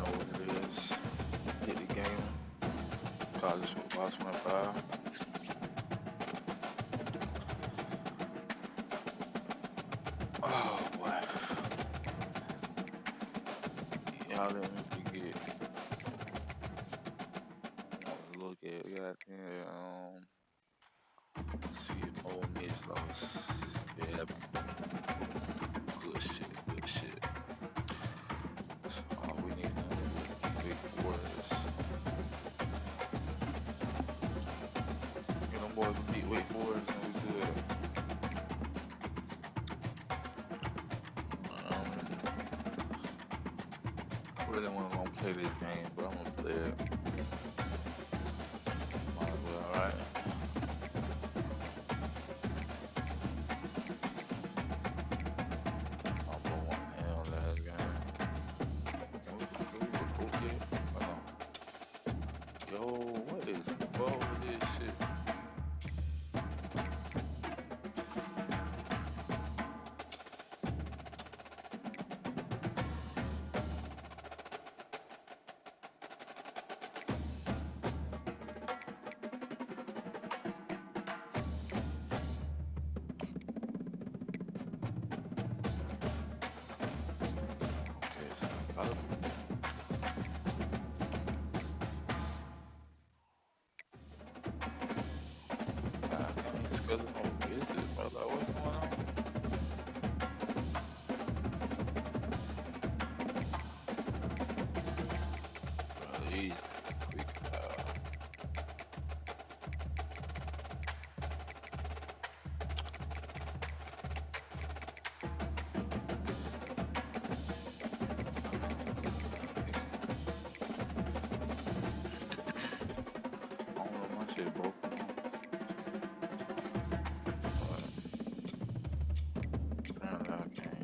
know what it is. Hit the game. College football 25. Oh boy. Y'all let me forget. Look at goddamn. See if Ole Miss lost. Yeah, good shit, good shit. So all we need now is Big Forest. You know, boys beat Wake Forest and we good. I really want to play this game, but I'm gonna play it. Might as well, alright. I'm gonna want him last game. We cool yet? Yo, what is wrong with this shit? Okay, so I can't schedule no visits, brother. What's going on? Brother, he's freaking out. I don't know, my shit broke. Apparently I can't.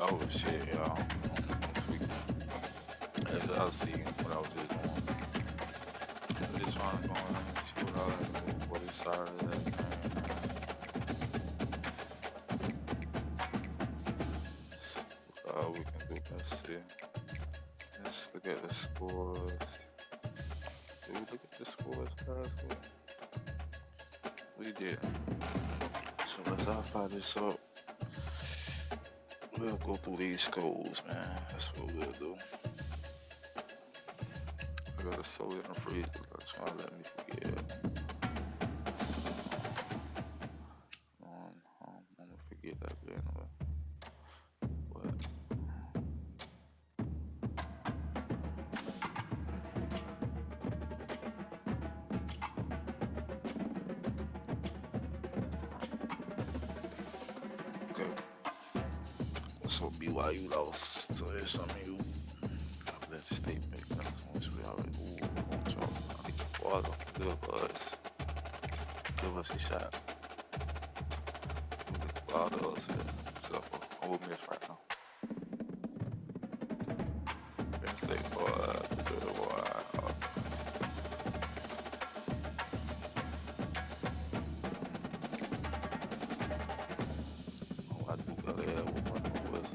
Oh shit, y'all. I'm tweaking. As I see what I was just doing. I'm just trying to go in and see what I like to do for this side of that game, man. We can do. Let's see. Let's look at the scores. Did we look at the scores last week? We did. So let's fire this up. We'll go through these scores, man. That's what we'll do. I got a soda in the freezer. That's trying to let me forget. I'm gonna forget that bit anyway. But okay. So BYU lost. So there's some of you. I let the state pick. That's once we already. Ooh, I need the water. Good for us. Give us a shot. A lot of us here. So I'm with me right now. Penn State boy. Good boy. Oh, I do got it. What was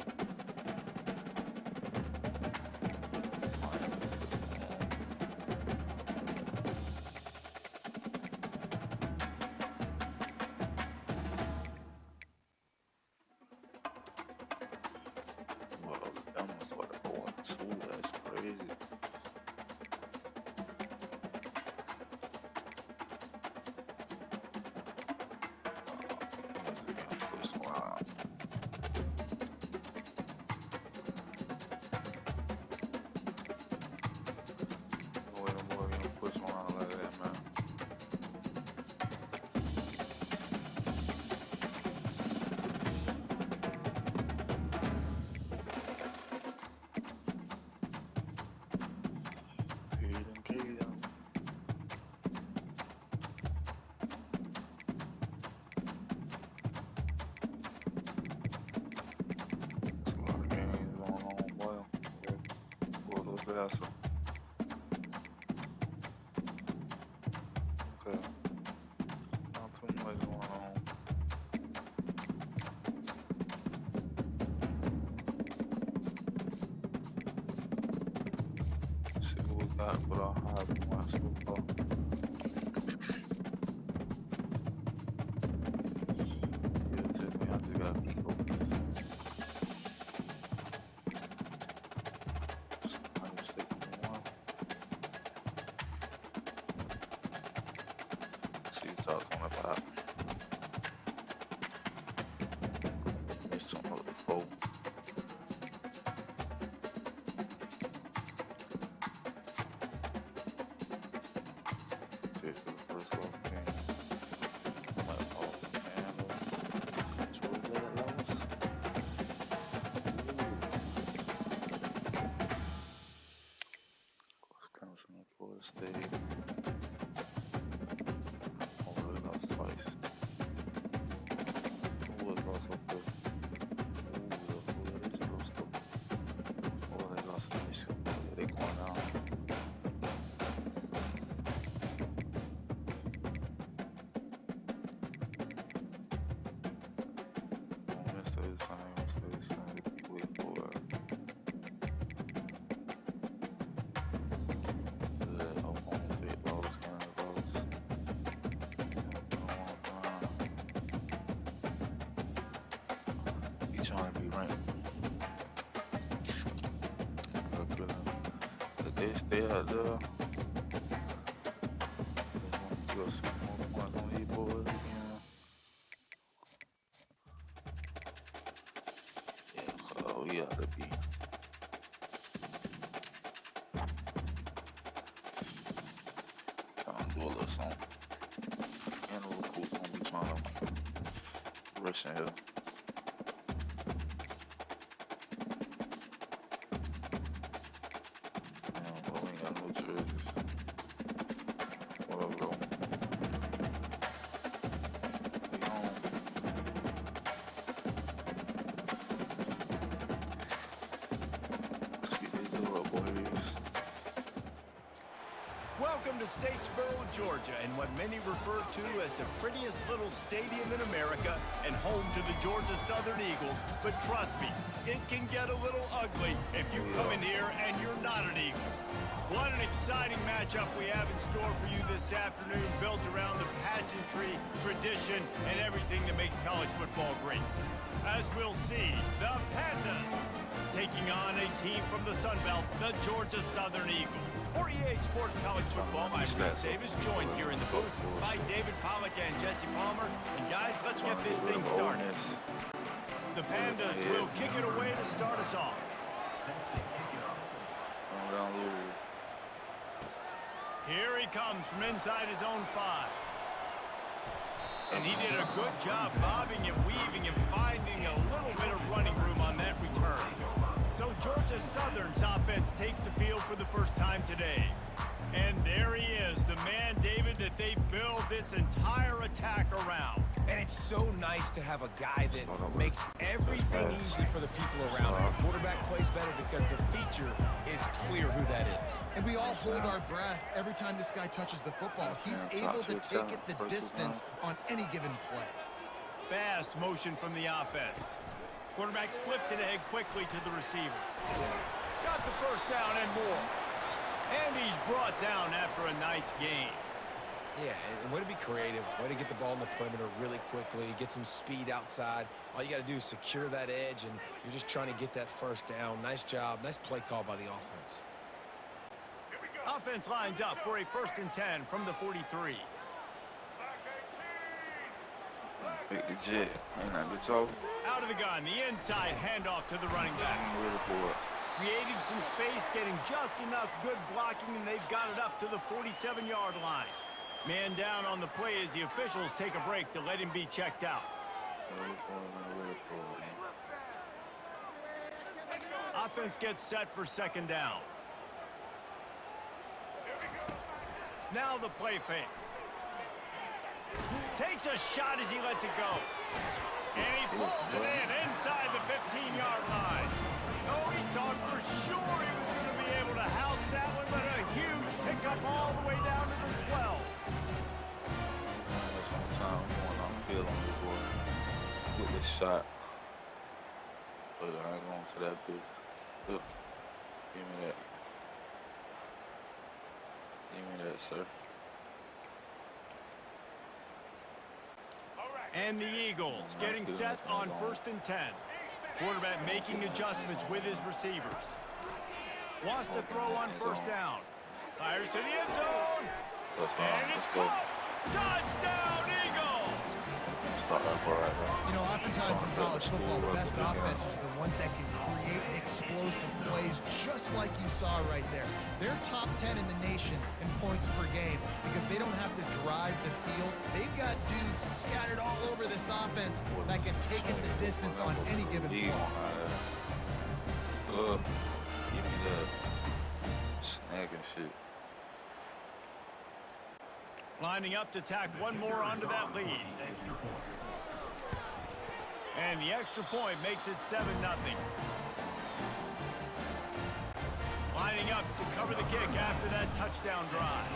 well, Alabama started 0-2. That's crazy. Faster. Okay. Not too much going on. See what we got for our hobby one so far. Yeah, just me. I just got people. Talking about it's some other folk. This is the first off game. Might fall the handle. Towards that loss. Clemson and Florida State. Oh, they lost twice. Who was lost up there? Ooh, they just lost up. Oh, they lost to Michigan. Yeah, they going down. Trying to be ranked. If they stay out there, you'll see more points on these boys again. Yeah, oh yeah, to be. Trying to do a little something. And the recruits gonna be trying to rush in here. Statesboro, Georgia, in what many refer to as the prettiest little stadium in America and home to the Georgia Southern Eagles. But trust me, it can get a little ugly if you come in here and you're not an Eagle. What an exciting matchup we have in store for you this afternoon, built around the pageantry, tradition, and everything that makes college football great. As we'll see, the Pandas taking on a team from the Sun Belt, the Georgia Southern Eagles. For EA Sports College Football, I'm Reese Davis, joined here in the booth by David Pollack and Jesse Palmer. And guys, let's get this thing started. The Pandas will kick it away to start us off. Here he comes from inside his own 5. And he did a good job bobbing and weaving and finding a little bit of running room on that return. So Georgia Southern's offense takes the field for the first time today. And there he is, the man, David, that they build this entire attack around. And it's so nice to have a guy that makes everything easy for the people around him. The quarterback plays better because the feature is clear who that is. And we all hold our breath every time this guy touches the football. He's able to take it the distance on any given play. Fast motion from the offense. Quarterback flips it ahead quickly to the receiver. Got the first down and more. And he's brought down after a nice gain. Yeah, and way to be creative, way to get the ball in the perimeter really quickly, get some speed outside. All you got to do is secure that edge, and you're just trying to get that first down. Nice job, nice play call by the offense. Offense lines up for a 1st and 10 from the 43. Pick the jet. Out of the gun, the inside handoff to the running back. Creating some space, getting just enough good blocking, and they've got it up to the 47-yard line. Man down on the play as the officials take a break to let him be checked out. Offense gets set for 2nd down. Now the play fake. Takes a shot as he lets it go. And he pulls it in inside the 15-yard line. Oh, he thought for sure he was going to be able to house that one, but a huge pickup all the way down to the 12. Time going on field on the board with this shot, but I ain't going to that bitch. Look, give me that, sir. And the Eagles getting set on 1st and 10. Quarterback making adjustments with his receivers. Wants to throw on 1st down. Fires to the end zone. And it's caught. Touchdown, Eagles! You know, oftentimes in college football, the best offenses are the ones that can create explosive plays, just like you saw right there. They're top 10 in the nation in points per game because they don't have to drive the field. They've got dudes scattered all over this offense that can take it the distance on any given play. Give me that snag and shit. Lining up to tack one more onto that lead. And the extra point makes it 7-0. Lining up to cover the kick after that touchdown drive.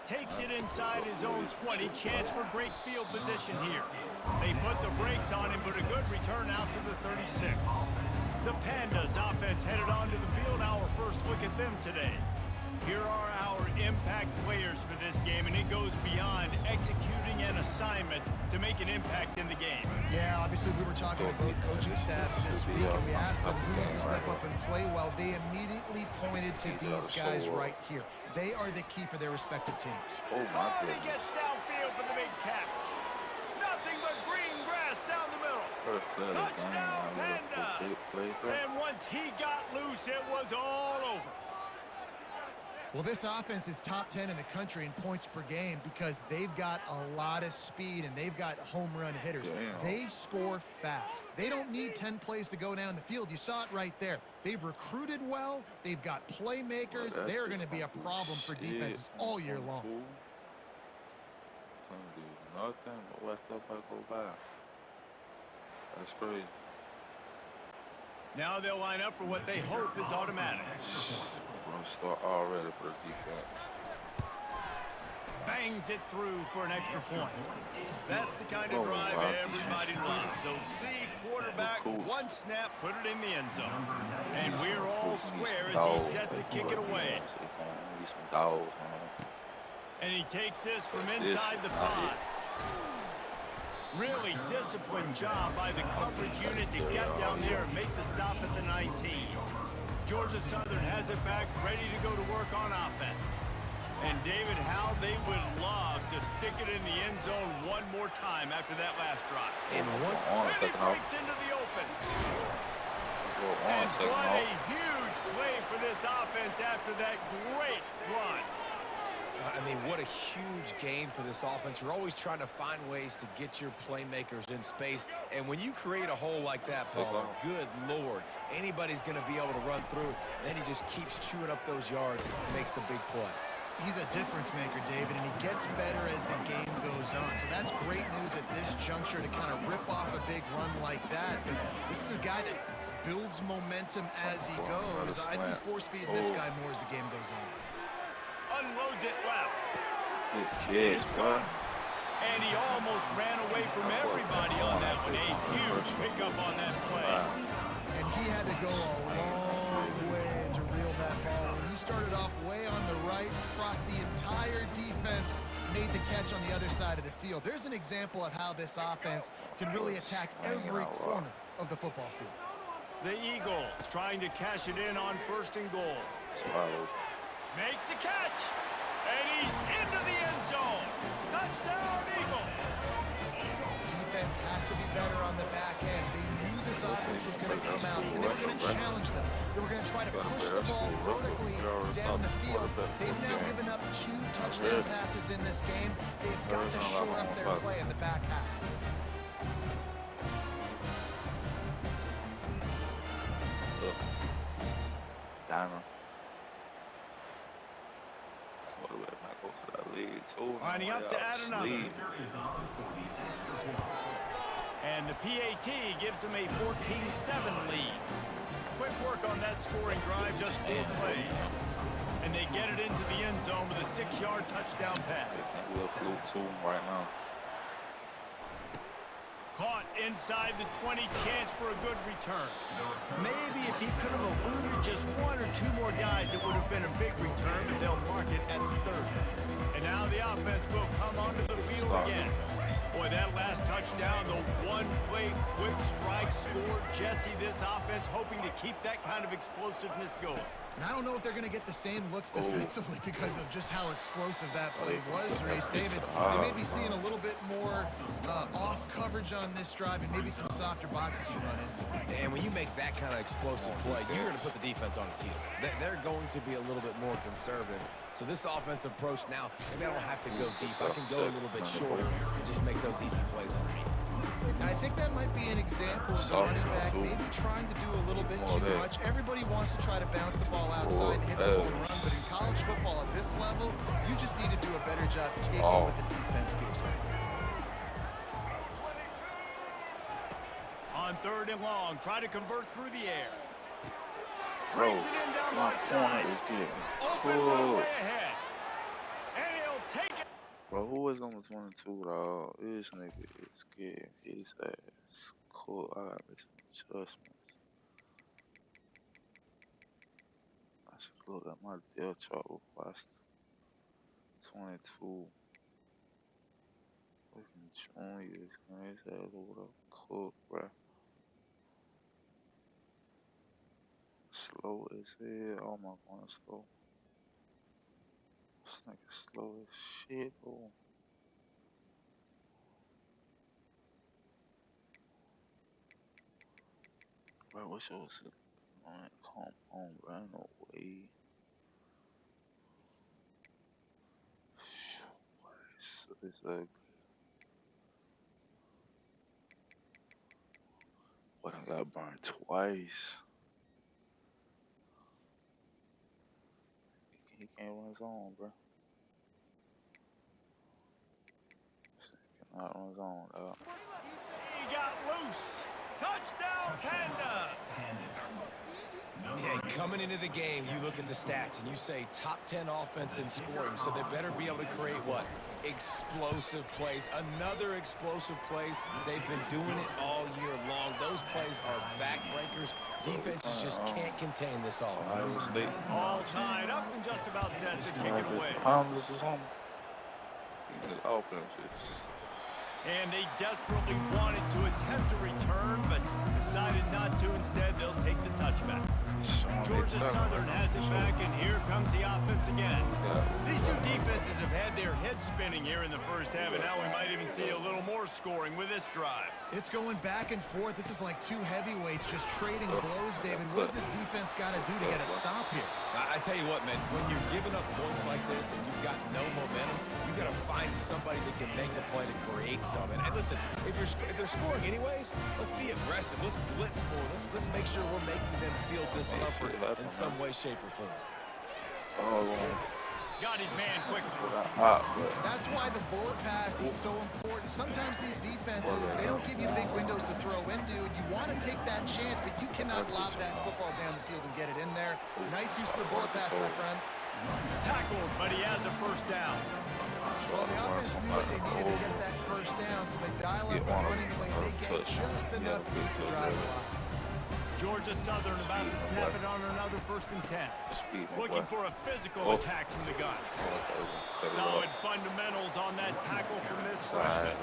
Takes it inside his own 20. Chance for great field position here. They put the brakes on him, but a good return out to the 36. The Pandas offense headed onto the field. Our first look at them today. Here are our impact players for this game, and it goes beyond executing an assignment to make an impact in the game. Yeah, obviously we were talking to both coaching staffs this week, and we asked them who needs to step up and play well. They immediately pointed to these guys right here. They are the key for their respective teams. Oh, he gets downfield for the big catch. Nothing but green grass down the middle. Touchdown, Panda! And once he got loose, it was all over. Well, this offense is top 10 in the country in points per game because they've got a lot of speed and they've got home run hitters. Damn. They score fast. They don't need 10 plays to go down the field. You saw it right there. They've recruited well. They've got playmakers. Well, they're going to be a problem for defenses all year long. Can't do nothing but watch that ball go by. That's crazy. Now they'll line up for what they hope is automatic. We're going to start already for the defense. Bangs it through for an extra point. That's the kind of drive everybody loves. So see quarterback, one snap, put it in the end zone. And we're all square as he's set to kick it away. And he takes this from inside the 5. Really disciplined job by the coverage unit to get down there and make the stop at the 19. Georgia Southern has it back, ready to go to work on offense. And David, how they would love to stick it in the end zone one more time after that last drive. And he breaks into the open. And what a huge play for this offense after that great run. I mean, what a huge game for this offense. You're always trying to find ways to get your playmakers in space. And when you create a hole like that, Paul, good Lord, anybody's going to be able to run through. And then he just keeps chewing up those yards and makes the big play. He's a difference maker, David, and he gets better as the game goes on. So that's great news at this juncture to kind of rip off a big run like that. But this is a guy that builds momentum as he goes. I'd be force-feeding this guy more as the game goes on. Unloads it left. It's gone. And he almost ran away from everybody on that one. A huge pickup on that play. And he had to go a long way to reel that ball. He started off way on the right, crossed the entire defense, made the catch on the other side of the field. There's an example of how this offense can really attack every corner of the football field. The Eagles trying to cash it in on 1st and goal. Makes the catch, and he's into the end zone. Touchdown, Eagles. Defense has to be better on the back end. They knew this offense was going to come out, and they were going to challenge them. They were going to try to push the ball vertically down the field. They've now given up 2 touchdown passes in this game. They've got to shore up their play in the back half. Lining up to add another. And the PAT gives them a 14-7 lead. Quick work on that scoring drive, just 4 plays. And they get it into the end zone with a 6-yard touchdown pass. Right now. Caught inside the 20, chance for a good return. Maybe if he could have eluded just 1 or 2 more guys, it would have been a big return, but they'll mark it at the 30. And now the offense will come onto the field again. Boy, that last touchdown, the one-play quick strike score. Jesse, this offense hoping to keep that kind of explosiveness going. And I don't know if they're going to get the same looks defensively because of just how explosive that play was, Race David. They may be seeing a little bit more off coverage on this drive and maybe some softer boxes to run into. And when you make that kind of explosive play, you're going to put the defense on its heels. They're going to be a little bit more conservative. So this offensive approach now, maybe I don't have to go deep. I can go a little bit shorter and just make those easy plays underneath. And I think that might be an example of the running back maybe trying to do a little bit too much. Everybody wants to try to bounce the ball outside and hit the home run, but in college football at this level, you just need to do a better job taking what the defense gives you. On 3rd and long, try to convert through the air. Brings it in down right side. Open runway ahead. And he'll take it. Bro, who is number 22, dog? This nigga is getting his ass cool. I gotta make some adjustments. I should look at my depth chart before I 22. Fucking juniors, man. His ass over the cook, bro. Slow as hell. Oh my god, slow. This nigga slow as shit, bro. Bro, what's yours? Man, come on, bro. Ain't no way. It's ugly. But I got burned twice. He can't run his own, bro. He cannot run his own, dog. He got loose. Touchdown, Pandas! Yeah, coming into the game, you look at the stats and you say top 10 offense in scoring, so they better be able to create what? Explosive plays. Another explosive plays. They've been doing it all year long. Those plays are backbreakers. Defenses just can't contain this offense. All tied up and just about set to kick it away. And they desperately wanted to attempt a return, but decided not to. Instead, they'll take the touchback. Georgia Southern has it back, and here comes the offense again. These two defenses have had their heads spinning here in the first half, and now we might even see a little more scoring with this drive. It's going back and forth. This is like two heavyweights just trading blows, David. What does this defense got to do to get a stop here? I tell you what, man, when you're giving up points like this and you've got no momentum, you got to find somebody that can make a play to create something. And listen, if they're scoring anyways, let's be aggressive. Let's blitz more. Let's make sure we're making them feel discomfort in some way, shape, or form. Got his man quickly. That's why the bullet pass is so important. Sometimes these defenses, they don't give you big windows to throw into, and you want to take that chance, but you cannot lob that football down the field and get it in there. Nice use of the bullet pass, my friend. Tackled, but he has a first down. Well, the offense knew that they needed to get that first down, so they dial up the running play. They get just enough to keep the drive alive. Georgia Southern about to snap it on another 1st and 10. Looking for a physical attack from the gun. Solid fundamentals on that tackle from this freshman.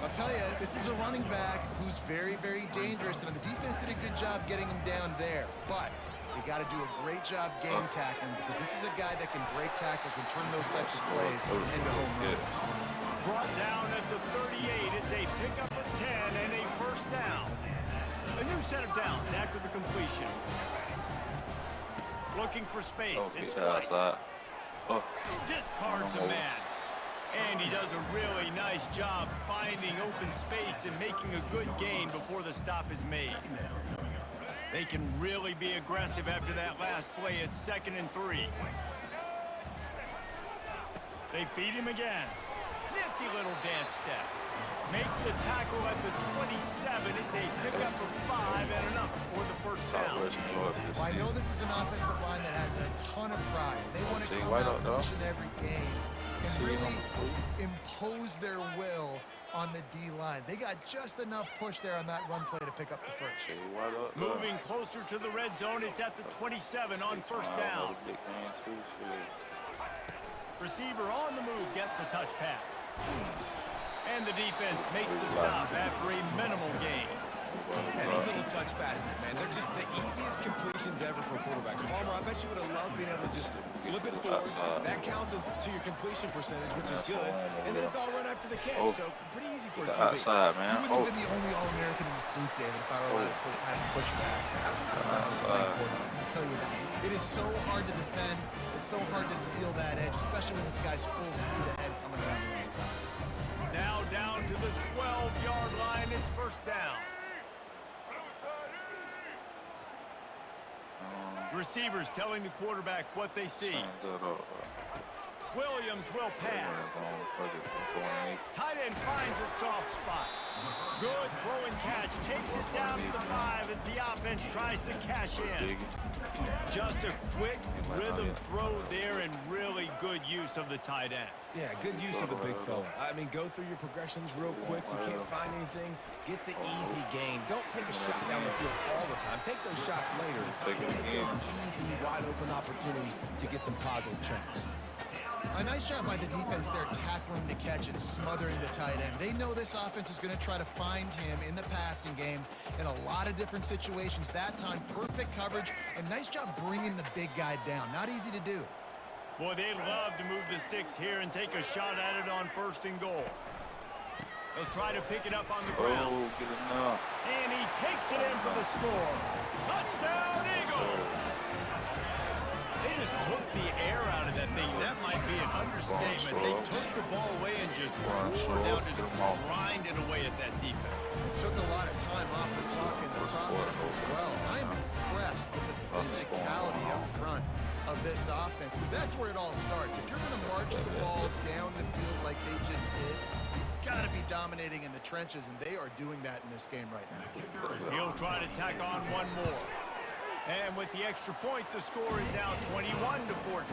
I'll tell you, this is a running back who's very, very dangerous, and the defense did a good job getting him down there. But they got to do a great job game tackling, because this is a guy that can break tackles and turn those types of plays into home runs. Brought down at the 38. It's a pickup of 10 and a first down. A new set of downs after the completion. Looking for space. It's White. Discards a man. And he does a really nice job finding open space and making a good gain before the stop is made. They can really be aggressive after that last play. It's 2nd and 3. They feed him again. Nifty little dance step. Makes the tackle at the 27. It's a pickup of 5 and enough for the first down. Well, I know this is an offensive line that has a ton of pride. They want to come out each and every game and really impose their will on the D-line. They got just enough push there on that run play to pick up the first. Moving closer to the red zone. It's at the 27 on first down. Receiver on the move gets the touch pass. And the defense makes the stop after a minimal gain. And these little touch passes, man, they're just the easiest completions ever for quarterbacks. Palmer, I bet you would have loved being able to just flip it forward. That counts as to your completion percentage, which is good. And then it's all run after the catch, so pretty easy for a QB. You wouldn't have been the only All-American in this booth, David, if I were allowed to push passes. I'll tell you that. It is so hard to defend. It's so hard to seal that edge, especially when this guy's full speed ahead coming around the inside. Now down to the 12-yard line. It's first down. Receivers telling the quarterback what they see. Williams will pass. Tight end finds a soft spot. Good throw and catch. Takes it down to the 5 as the offense tries to cash in. Just a quick rhythm throw there and really good use of the tight end. Yeah, good use of the big fella. I mean, go through your progressions real quick. You can't find anything. Get the easy gain. Don't take a shot down the field all the time. Take those shots later. Take those easy, wide-open opportunities to get some positive chunks. A nice job by the defense there tackling the catch and smothering the tight end. They know this offense is going to try to find him in the passing game in a lot of different situations. That time, perfect coverage, and nice job bringing the big guy down. Not easy to do. Boy, they'd love to move the sticks here and take a shot at it on 1st and goal. They'll try to pick it up on the ground. And he takes it in for the score. Touchdown, Eagles! They just took the air out of that thing. That might be an understatement. They took the ball away and just wore down, just grinded away at that defense. It took a lot of time off the clock in the process as well. I'm impressed with the physicality up front of this offense, because that's where it all starts. If you're going to march the ball down the field like they just did, you got to be dominant dominating in the trenches, and they are doing that in this game right now. He'll try to tack on one more. And with the extra point, the score is now 21-14.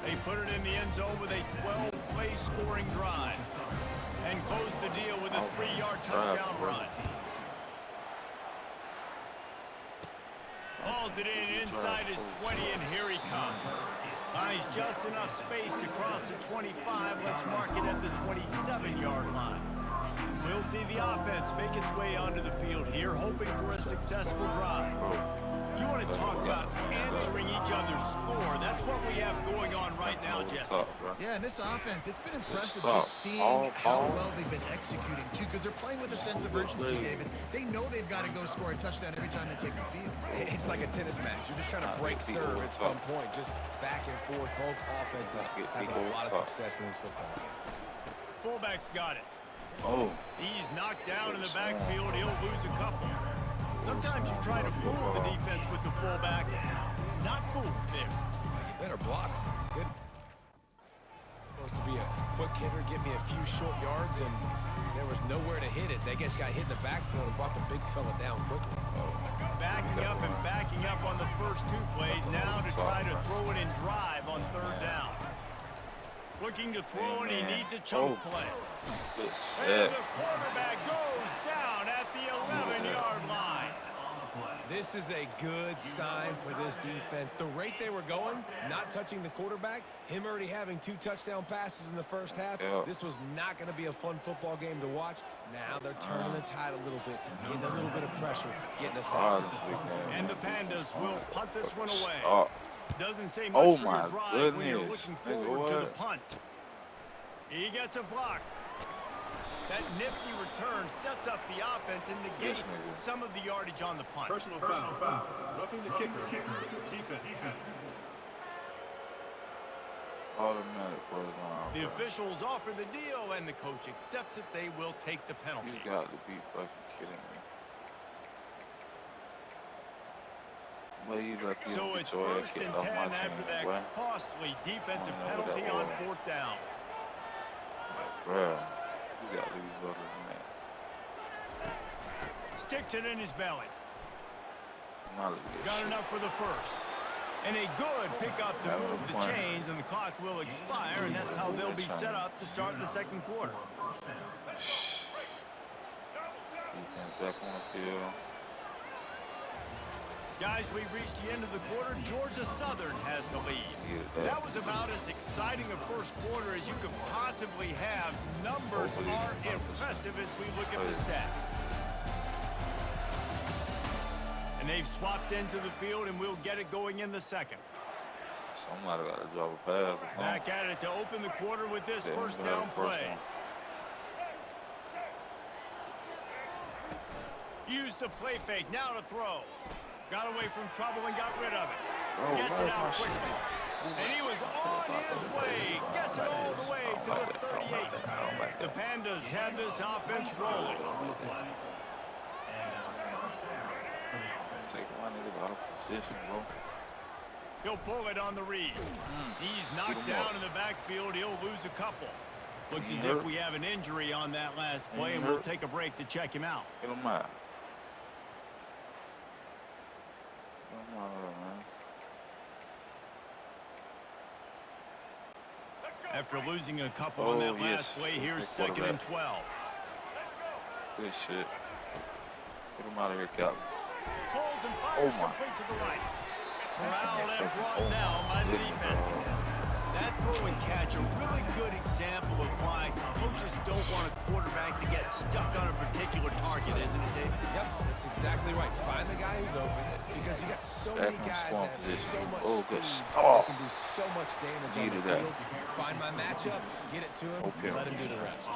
They put it in the end zone with a 12-play scoring drive and close the deal with a 3-yard touchdown run. Hauls it in inside his 20, and here he comes. Finds just enough space to cross the 25. Let's mark it at the 27-yard line. We'll see the offense make its way onto the field here, hoping for a successful drive. You want to talk about answering each other's score. That's what we have going on right now, Jesse. Yeah, and this offense, it's been impressive just seeing how well they've been executing, too, because they're playing with a sense of urgency, David. They know they've got to go score a touchdown every time they take the field. It's like a tennis match. You're just trying to break serve at some point, just back and forth. Both offenses having a lot of success in this football game. Fullback's got it. Oh. He's knocked down in the backfield. He'll lose a couple. Sometimes you try to fool the defense with the fullback. Not fooled there. You better block. Good. Supposed to be a quick hitter, get me a few short yards, and there was nowhere to hit it. They just got hit in the backfield and brought the big fella down quickly. Backing up on the first 2 plays now to try to throw it in drive on 3rd down. Looking to throw, and he needs a chunk play. And the quarterback goes down at the 11-yard line. This is a good sign for this defense. The rate they were going, not touching the quarterback, him already having 2 touchdown passes in the first half, this was not going to be a fun football game to watch. Now they're turning the tide a little bit, getting a little bit of pressure, getting a sack. And the Pandas will punt this one away. Doesn't say much for your drive when you're looking forward to the punt. He gets a block. That nifty return sets up the offense and negates some of the yardage on the punt. Personal foul. Roughing the kicker. Defense. Automatic first round. The officials offer the deal, and the coach accepts it. They will take the penalty. You got to be fucking kidding me. So it's 1st and 10 after that costly defensive penalty on 4th down. Bruh, you got to be better than that. Sticks it in his belly. Got Shit. enough for the first. And a good pickup to move the chains, and the clock will expire, and that's how they'll be set up to start the 2nd quarter. Defense back on the field. Guys, we've reached the end of the quarter. Georgia Southern has the lead. That was about as exciting a first quarter as you could possibly have. Numbers are impressive as we look at the stats. And they've swapped into the field, and we'll get it going in the 2nd. Somebody got to drop a pass or something. Back at it to open the quarter with this 1st down play. Use the play fake. Now to throw. Got away from trouble and got rid of it. Gets it out quickly. And he was on his way. Gets it all the way to the 38. The Pandas have this offense rolling. Take my nigga out of position, bro. He'll pull it on the read. He's knocked down in the backfield. He'll lose a couple. Looks as if we have an injury on that last play, and we'll take a break to check him out. Get him out. Come on, man. After losing a couple on that last play, here's 2nd and 12. Good shit. Get him out of here, Cap. Pulls and fires complete to the right. Corralled and brought down by the defense. That throw and catch, a really good example of why coaches don't want a quarterback to get stuck on a particular target, isn't it, David? Yep, that's exactly right. Find the guy who's open, because you got so many guys that have so much speed that can do so much damage on the field. Find my matchup, get it to him, let him do the rest.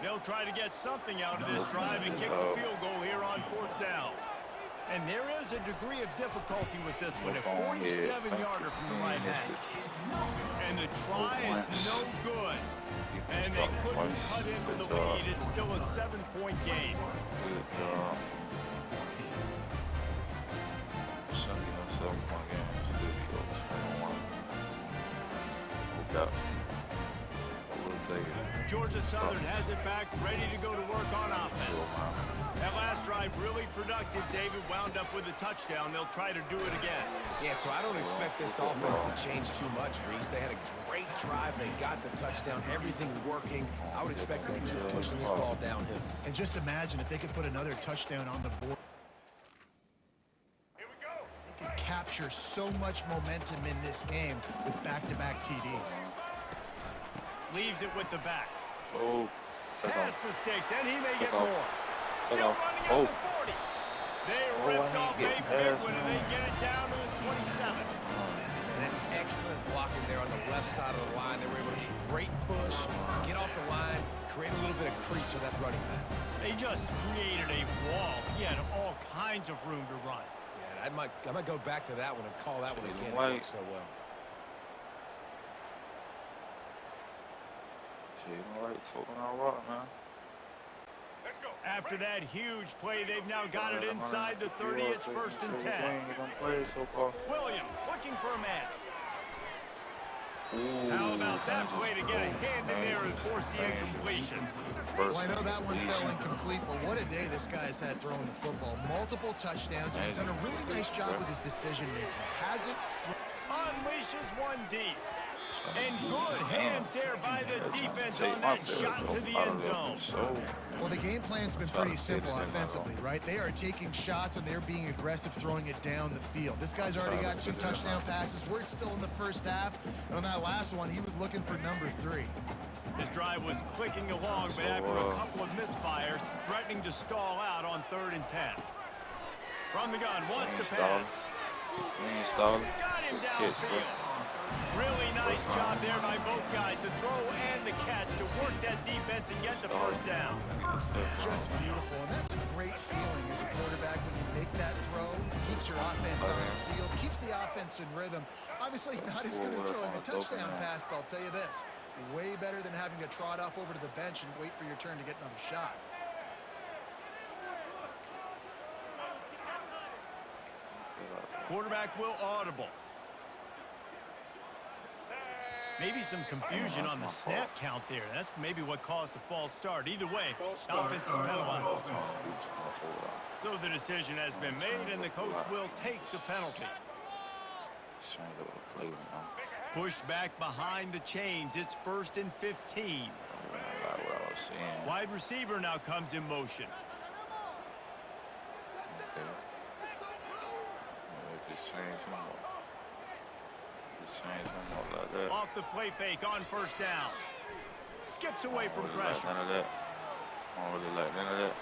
They'll try to get something out of this drive and kick the field goal here on 4th down. And there is a degree of difficulty with this one, a 47-yarder from the right hash. And the try is no good. And they couldn't cut into the lead. It's still a 7-point game. Good job. 7-point game. Still go 21. No doubt. take it. Georgia Southern has it back, ready to go to work on offense. That last drive really productive. David wound up with a touchdown. They'll try to do it again. Yeah, so I don't expect this offense to change too much, Reese. They had a great drive. They got the touchdown. Everything working. I would expect them to keep pushing this ball downhill. And just imagine if they could put another touchdown on the board. Here we go. They could capture so much momentum in this game with back-to-back TDs. Leaves it with the back. Oh, Past the sticks, and he may get off. more. Take Still off. running Oh. at the 40. They Oh, ripped I off ain't a getting big past, one, and man. they get it down to the 27. And that's excellent blocking there on the left side of the line. They were able to get great push, get off the line, create a little bit of crease for that running back. They just created a wall. He had all kinds of room to run. Yeah, I might go back to that one and call that one again. It White. worked so well. Jaden White's holding our rock, man. After that huge play, they've now got it inside the 30. It's first and 10. He done played so far. Williams looking for a man. Ooh, How about that play to get a hand in there and force the incompletion? Well, I know that one fell incomplete, but what a day this guy's had throwing the football. Multiple touchdowns. He's done a really nice job with his decision-making. Hasn't... Unleashes one deep. And good hands there by the defense on that shot to the end zone. Well, the game plan's been pretty simple offensively, right? They are taking shots, and they're being aggressive, throwing it down the field. This guy's already got 2 touchdown passes. We're still in the first half. And on that last one, he was looking for number 3. His drive was clicking along, but after a couple of misfires, threatening to stall out on 3rd and 10. From the gun, wants to pass. Got him downfield. Really nice job there by both guys to throw and the catch to work that defense and get the first down. Just beautiful, and that's a great feeling as a quarterback when you make that throw. Keeps your offense on the field, keeps the offense in rhythm. Obviously not as good as throwing a touchdown pass, but I'll tell you this, way better than having to trot off over to the bench and wait for your turn to get another shot. Quarterback will audible. Maybe some confusion on the snap count there. That's maybe what caused the false start. Either way, offense is penalized. So the decision has been made, and the coach will take the penalty. Pushed back behind the chains. It's 1st and 15. Wide receiver now comes in motion. Off the play fake on 1st down. Skips away from pressure. None of that. I don't really like none of that.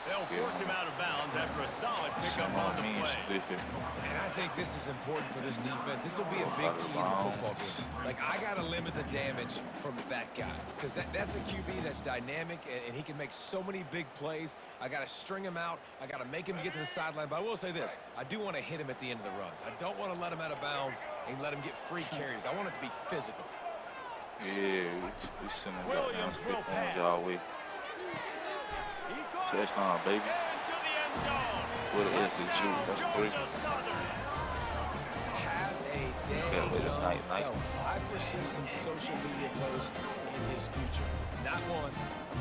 They'll force him out of bounds after a solid pickup on the play. And I think this is important for this defense. This will be a big key in the football game. Like, I got to limit the damage from that guy because that's a QB that's dynamic, and he can make so many big plays. I got to string him out. I got to make him get to the sideline. But I will say this. I do want to hit him at the end of the runs. I don't want to let him out of bounds and let him get free carries. I want it to be physical. Yeah, we send him down stick on y'all way. Touchdown, baby. What is it, Juke? That's 3. Have a damn young fella. I foresee some social media posts in his future. Not 1,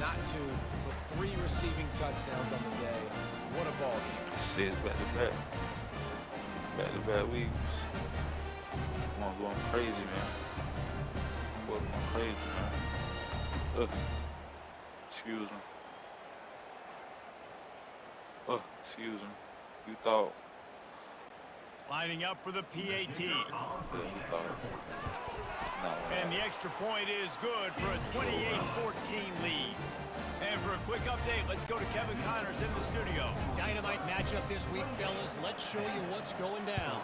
not 2, but 3 receiving touchdowns on the day. What a ball game. Six back-to-back. Back-to-back weeks. I'm going crazy, man. Going crazy, man. Excuse me. Oh, excuse me. You thought. Lining up for the PAT. Yeah, you thought. No, And the extra point is good for a 28-14 lead. And for a quick update, let's go to Kevin Connors in the studio. Dynamite matchup this week, fellas. Let's show you what's going down.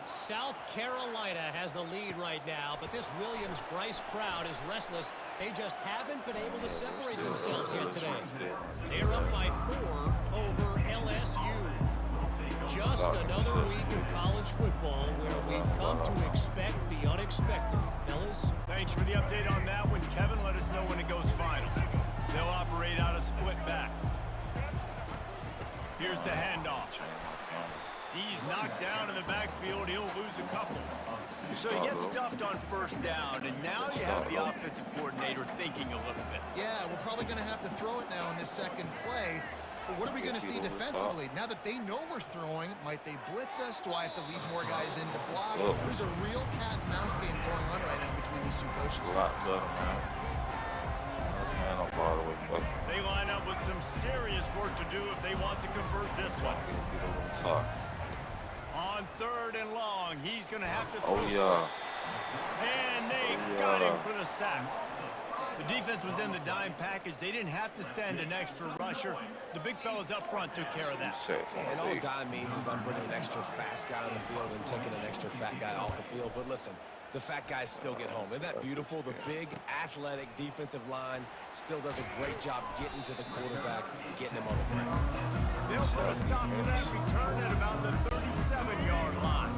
South Carolina has the lead right now, but this Williams-Bryce crowd is restless. They just haven't been able to separate themselves yet today. They're up by 4 over LSU. Just another week of college football where we've come to expect the unexpected. Fellas? Thanks for the update on that one, Kevin. Let us know when it goes final. They'll operate out of split backs. Here's the handoff. He's knocked down in the backfield. He'll lose a couple. So he gets stuffed on first down, and now you have the offensive coordinator thinking a little bit. Yeah, we're probably going to have to throw it now in this second play. But what are we going to see defensively? Now that they know we're throwing, might they blitz us? Do I have to leave more guys in to block? There's a real cat and mouse game going on right now between these two coaches. A lot better, man. Man, I'm all the way back. They line up with some serious work to do if they want to convert this one. On 3rd and long, he's going to have to throw. Oh, yeah. And they got him for the sack. The defense was in the dime package. They didn't have to send an extra rusher. The big fellas up front took care of that. And all dime means is I'm bringing an extra fast guy on the field and taking an extra fat guy off the field. But listen, the fat guys still get home. Isn't that beautiful? The big, athletic defensive line still does a great job getting to the quarterback, getting him on the ground. They'll put a stop to that return at about the 37-yard line.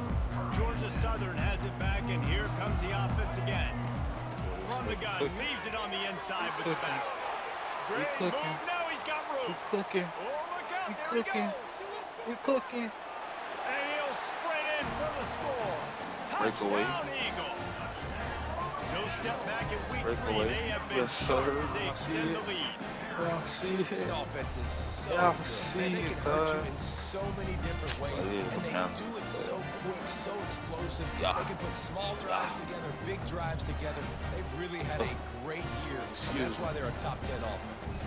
Georgia Southern has it back, and here comes the offense again. From the gun, leaves it on the inside with the back. Great move. Now he's got room. We're cooking. Oh, look out. We're cooking. We're cooking. And he'll sprint in for the score. Touchdown, Eagles. No step back in week 3. They have been as they extend the lead. This offense is so good. Man, they can hurt you in so many different ways, and they do it so quick, so explosive. They can put small drives together, big drives together. They've really had a great year, and that's why they're a top 10 offense.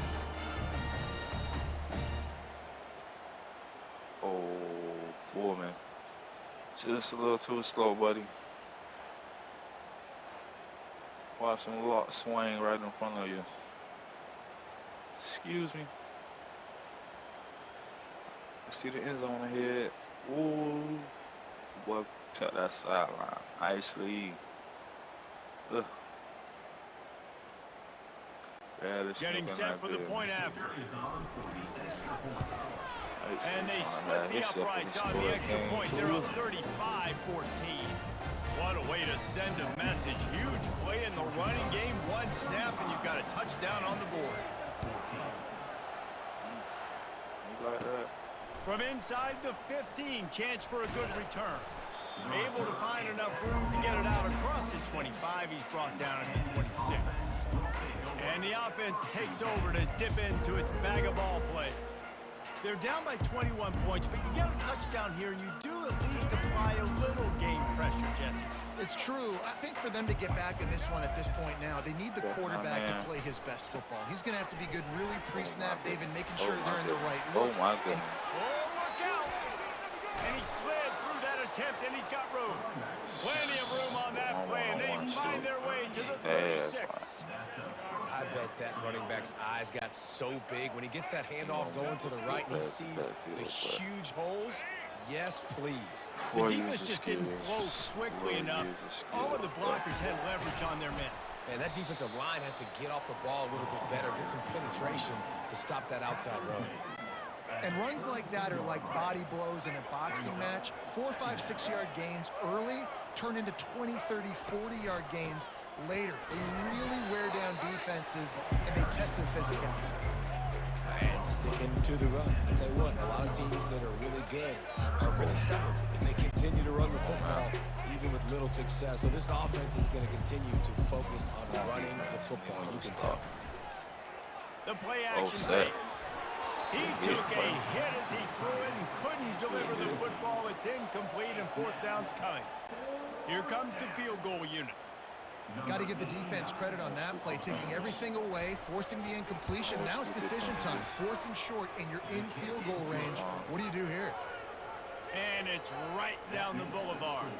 Oh, Foreman. Just a little too slow, buddy. Watch him lock swing right in front of you. Excuse me. I see the end zone ahead. Ooh. Boy, cut that sideline. Nicely. Ugh. Getting set for the point after. And they split the uprights on the extra point. They're up 35-14. What a way to send a message. Huge play in the running game. One snap, and you've got a touchdown on the board. Like that. From inside the 15, chance for a good return. Able to find enough room to get it out across the 25. He's brought down at the 26. And the offense takes over to dip into its bag of ball plays. They're down by 21 points, but you get a touchdown here, and you do at least apply a little game pressure, Jesse. It's true. I think for them to get back in this one at this point now, they need the quarterback to play his best football. He's going to have to be good really pre-snap, David, making sure they're in the right looks. Oh, my goodness. Oh, look out! And he slid through that attempt, and he's got room. Plenty of room on that play, and they find their way to the 36. I bet that running back's eyes got so big when he gets that handoff going to the right and he sees the huge holes. Yes, please. The defense just didn't flow quickly enough. All of the blockers had leverage on their men. And that defensive line has to get off the ball a little bit better, get some penetration to stop that outside run. And runs like that are like body blows in a boxing match. 4, 5, 6-yard gains early turn into 20, 30, 40-yard gains later. They really wear down defenses, and they test their physicality. And sticking to the run. I tell you what, a lot of teams that are really good are really stubborn, and they continue to run the football even with little success. So this offense is going to continue to focus on running the football. You can tell. The play action fake. He took a hit as he threw it and couldn't deliver the football. It's incomplete, and 4th down's coming. Here comes the field goal unit. Got to give the defense credit on that play, taking everything away, forcing the incompletion. Now it's decision time. 4th and short, and you're in field goal range. What do you do here? And it's right down the boulevard.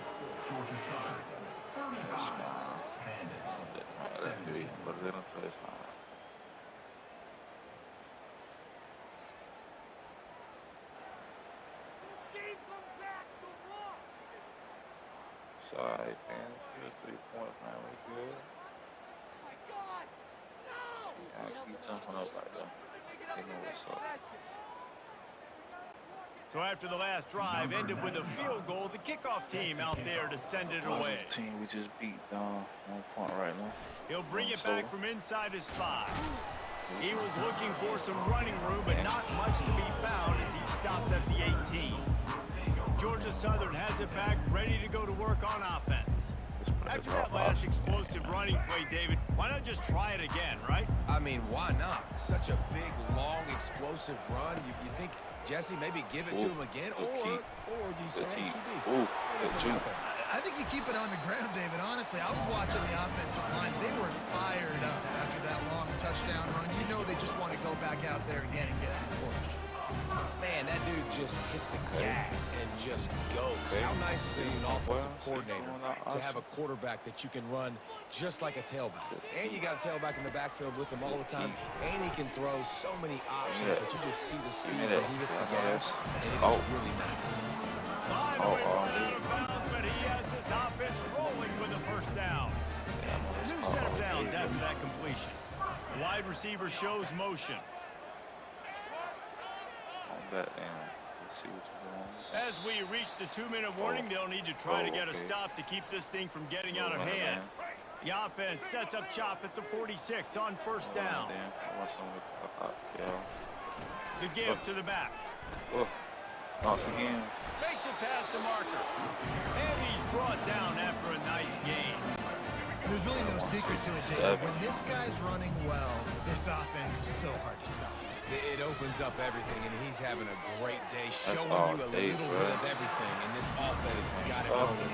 Side and 3-point plan, we good. Yeah, keep jumping up like that. They know what's up. So after the last drive ended with a field goal, the kickoff team out there to send it away. The team we just beat down 1 point right now. He'll bring it back from inside his 5. He was looking for some running room, but not much to be found as he stopped at the 18. Georgia Southern has it back, ready to go to work on offense. After that last explosive running play, David, why not just try it again, right? I mean, why not? Such a big, long, explosive run. You think, Jesse, maybe give it to him again? Or do you say, hey, QB? I think you keep it on the ground, David. Honestly, I was watching the offensive line. They were fired up after that long touchdown run. You know they just want to go back out there again and get some push. Man, that dude just hits the gas and just goes. How nice is it as an offensive coordinator to have a quarterback that you can run just like a tailback? And you got a tailback in the backfield with him all the time, and he can throw so many options, but you just see the speed when he hits the gas, and it is really nice. But he has this offense rolling with a first down. New set of downs after that completion. Wide receiver shows motion. Let's see what's going on. As we reach the 2-minute warning, they'll need to try to get a stop to keep this thing from getting out of hand. The offense sets up shop at the 46 on first down. The give to the back. Toss again. Makes it past the marker. And he's brought down after a nice gain. There's really no secret to it, David. When this guy's running well, this offense is so hard to stop. It opens up everything, and he's having a great day, showing you a little bit of everything, and this offense has got it rolling.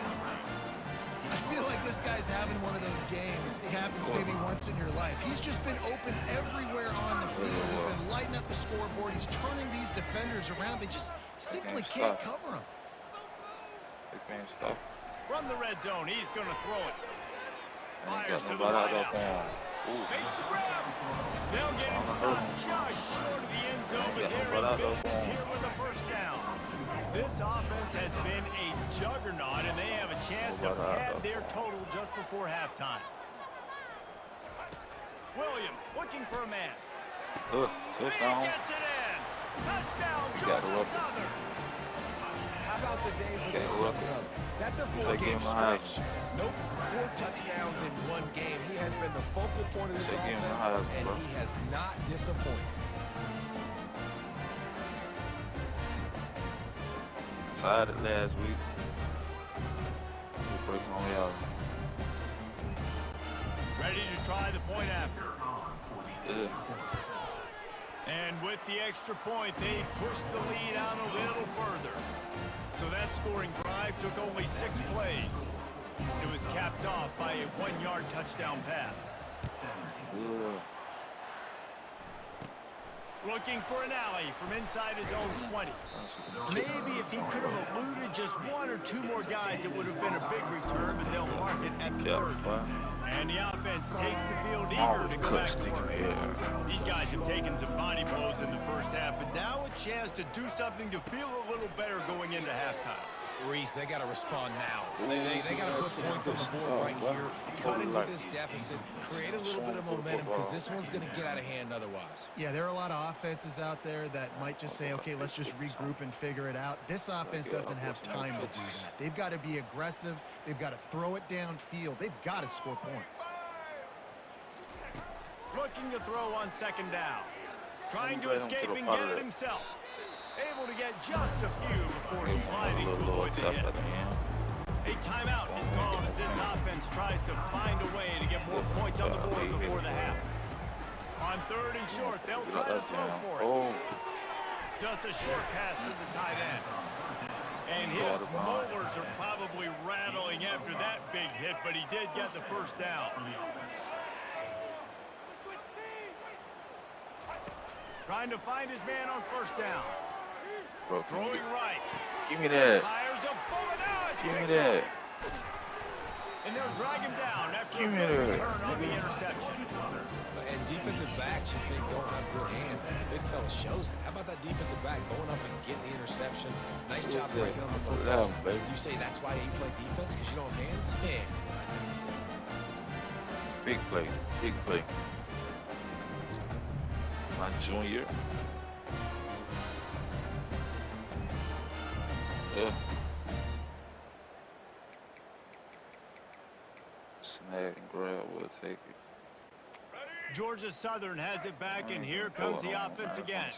I feel like this guy's having one of those games. It happens maybe once in your life. He's just been open everywhere on the field. He's been lighting up the scoreboard. He's turning these defenders around. They just simply can't cover him. They can't stop. From the red zone, he's going to throw it. Fires to the wideout. Makes the grab. They'll get him stopped just short of the end zone, but they're in business here with a first down. This offense has been a juggernaut, and they have a chance to pad their total just before halftime. Williams looking for a man. He gets it in. Touchdown, Georgia Southern. How about the day for this young fella? That's a 4-game stretch. Nope, 4 touchdowns in 1 game. He has been the focal point of this offense, and he has not disappointed. Tried it last week. We're breaking on y'all. Ready to try the point after. Yeah. And with the extra point, they pushed the lead out a little further. So that scoring drive took only 6 plays. It was capped off by a 1-yard touchdown pass. Yeah. Looking for an alley from inside his own 20. Maybe if he could have eluded just 1 or 2 more guys, it would have been a big return, but they'll mark it at 30. And the offense takes the field eager to go back to work. These guys have taken some body blows in the first half, but now a chance to do something to feel a little better going into halftime. Reese, they got to respond now. They got to put points on the board right here, cut into this deficit, create a little bit of momentum, because this one's going to get out of hand otherwise. Yeah, there are a lot of offenses out there that might just say, okay, let's just regroup and figure it out. This offense doesn't have time to do that. They've got to be aggressive. They've got to throw it downfield. They've got to score points. Looking to throw on second down. Trying to escape and get it himself. Able to get just a few before sliding to avoid the hit. A timeout is called as this offense tries to find a way to get more points on the board before the half. On 3rd and short, they'll try to throw for it. Just a short pass to the tight end. And his molars are probably rattling after that big hit, but he did get the first down. Trying to find his man on first down. Throwing right. Give me that. Fires a bullet out. Give me that. And they'll drag him down after Give me a that. return on the interception. And defensive backs you think don't have good hands. The big fella shows that. How about that defensive back going up and getting the interception? Nice job breaking on the football. You say that's why you play defense, because you don't have hands? Yeah. Big play. Big play. My junior. Yeah. Snag and grab, we'll take it. Georgia Southern has it back, and here comes the offense again.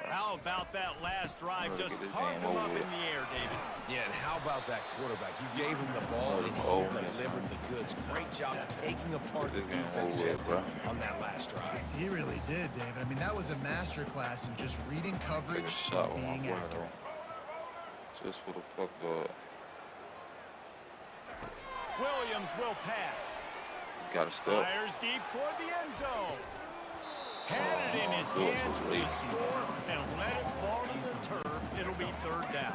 How about that last drive? Just carved him up in the air, David. Yeah, and how about that quarterback? You gave him the ball, and he delivered the goods. Great job taking apart the defense, Jensen, on that last drive. He really did, David. I mean, that was a masterclass in just reading coverage and being accurate. Just for the fuck up. Williams will pass. Gotta stop. Fires deep toward the end zone. Had it in his hands for the score and let it fall to the turf. It'll be third down.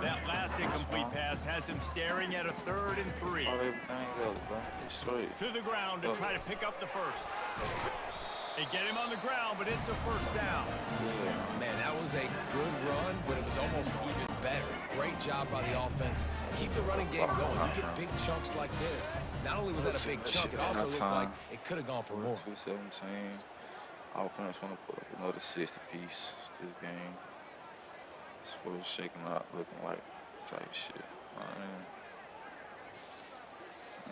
That last incomplete pass has him staring at a 3rd and 3. To the ground to try to pick up the first. They get him on the ground, but it's a first down. Man, that was a good run, but it was almost even better. Great job by the offense. Keep the running game going. You get big chunks like this. Not only was that a big chunk, it also looked like it could have gone for more. 217. Offense want to put up another 60 piece this game. It's for shaking out, looking like type shit. I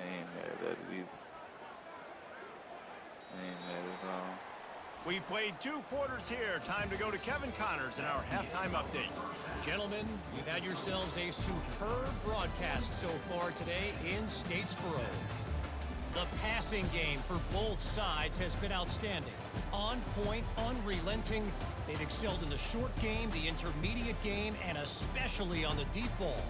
ain't mad at that either. Ain't mad at all. We've played 2 quarters here. Time to go to Kevin Connors in our halftime update. Gentlemen, you've had yourselves a superb broadcast so far today in Statesboro. The passing game for both sides has been outstanding. On point, unrelenting. They've excelled in the short game, the intermediate game, and especially on the deep ball.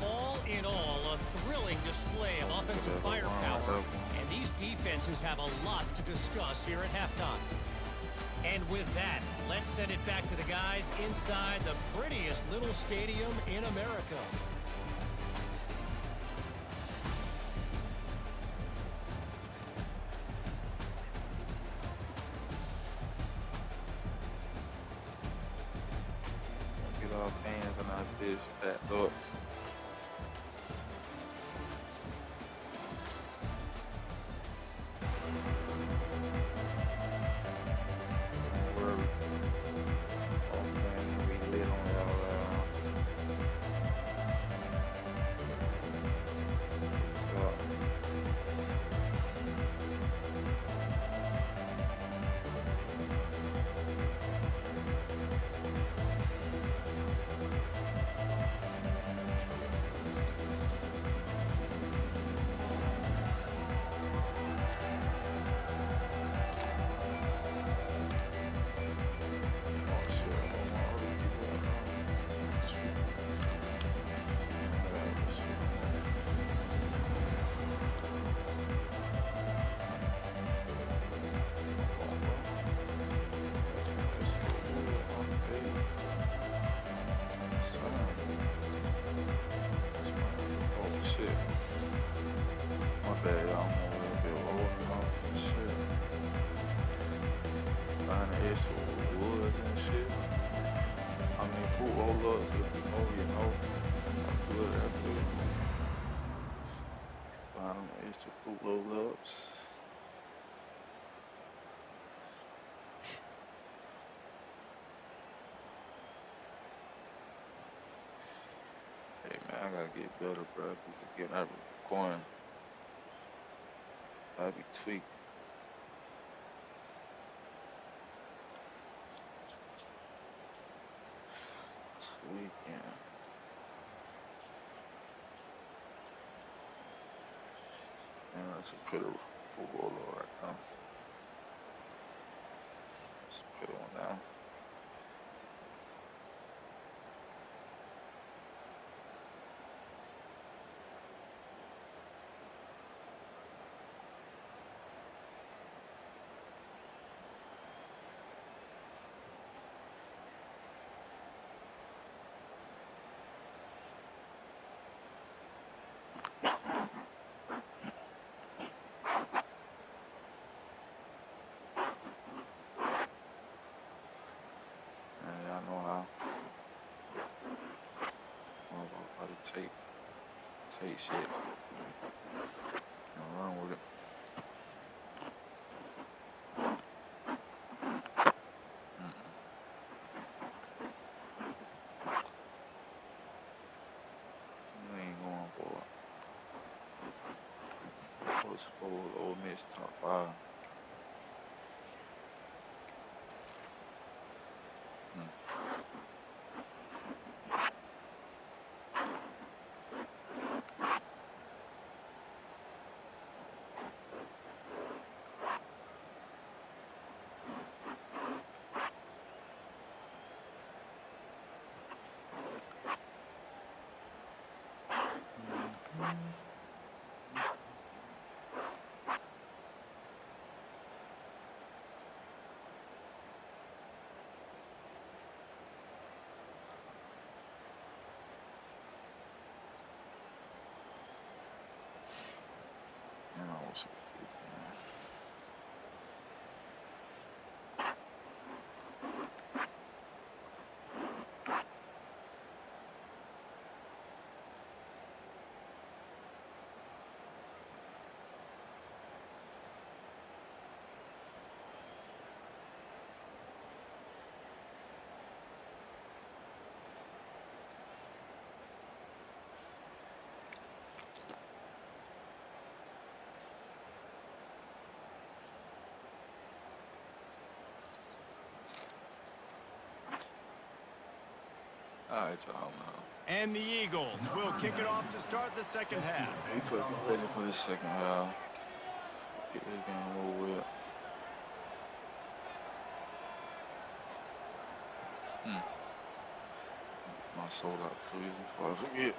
All in all, a thrilling display of offensive firepower, and these defenses have a lot to discuss here at halftime. And with that, let's send it back to the guys inside the prettiest little stadium in America. Get our fans and our fish backed up. Hey man, I gotta get better, bro. I be forgetting I be recording. I be tweaking. Man, that's a pretty football right now. That's a pretty one now. Y'all know how to take shit and run with it. We ain't going for it. What's Ole Miss top 5? All right, y'all, man. And the Eagles will kick it off to start the second half. We fucking ready for the second half. Get this game over with. My soul out freezing before I forget.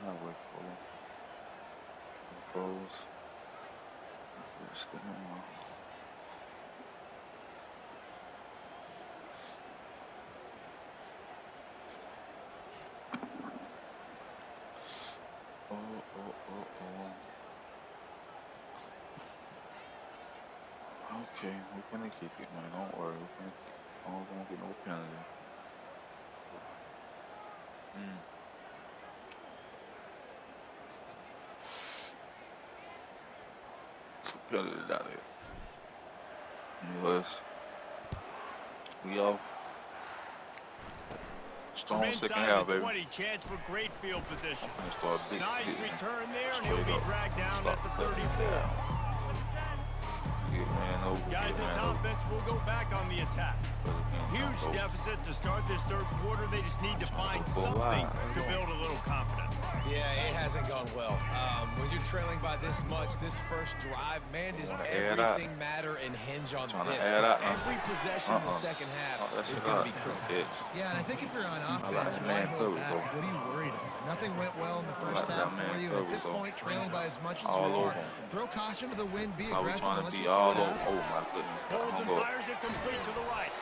Highway controls. Yes, the number. Okay, we're gonna keep it, man. Don't worry. We're gonna keep it. I'm not gonna get no penalty. Penalty out there. Anyways, we off. Strong second half, baby. 20, chance for great field position. Big, nice big, return there, and he'll be dragged down at the 34. Guys, this offense will go back on the attack. Huge deficit to start this third quarter. They just need to find something to build a little confidence. Yeah, it hasn't gone well. When you're trailing by this much, this first drive, man, does everything matter and hinge on this? Every possession in the second half is going to be critical. Yeah, and I think if you're on offense, why hold back? What are you worried about? Nothing went well in the first half for you. At this point, trailing by as much as you are, throw caution to the wind, be aggressive, and let's just see what happens. Holds and fires it complete to the right.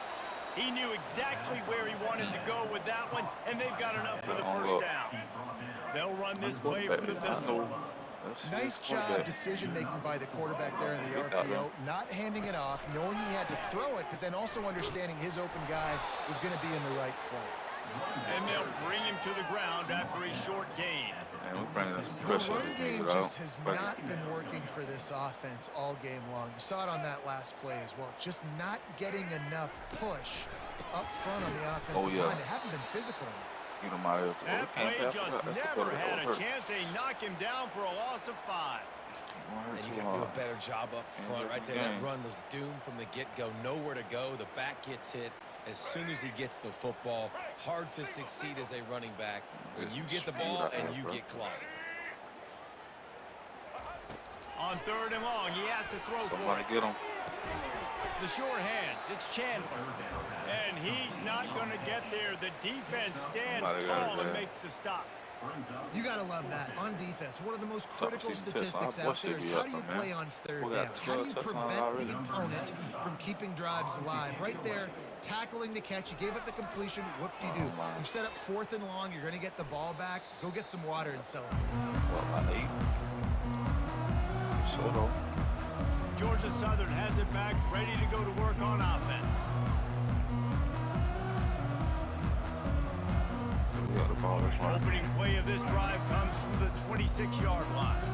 He knew exactly where he wanted to go with that one, and they've got enough for the first down. They'll run this play from the pistol. Nice job decision-making by the quarterback there in the RPO, not handing it off, knowing he had to throw it, but then also understanding his open guy was going to be in the right flat. And they'll bring him to the ground after a short gain. The run game just has not been working for this offense all game long. You saw it on that last play as well. Just not getting enough push up front on the offensive line. They haven't been physical enough. That play just never had a chance. They knock him down for a loss of 5. And you got to do a better job up front right there. That run was doomed from the get-go. Nowhere to go. The back gets hit as soon as he gets the football. Hard to succeed as a running back when you get the ball and you get clogged. On 3rd and long, he has to throw for it. Get him. The short hands, it's Chandler. And he's not going to get there. The defense stands tall and makes the stop. You got to love that. On defense, one of the most critical statistics out there is how do you play on 3rd down? How do you prevent the opponent from keeping drives alive? Right there, tackling the catch. You gave up the completion. Whoop-de-doo. You set up 4th and long. You're going to get the ball back. Go get some water and celebrate. Georgia Southern has it back, ready to go to work on offense. Opening play of this drive comes from the 26-yard line.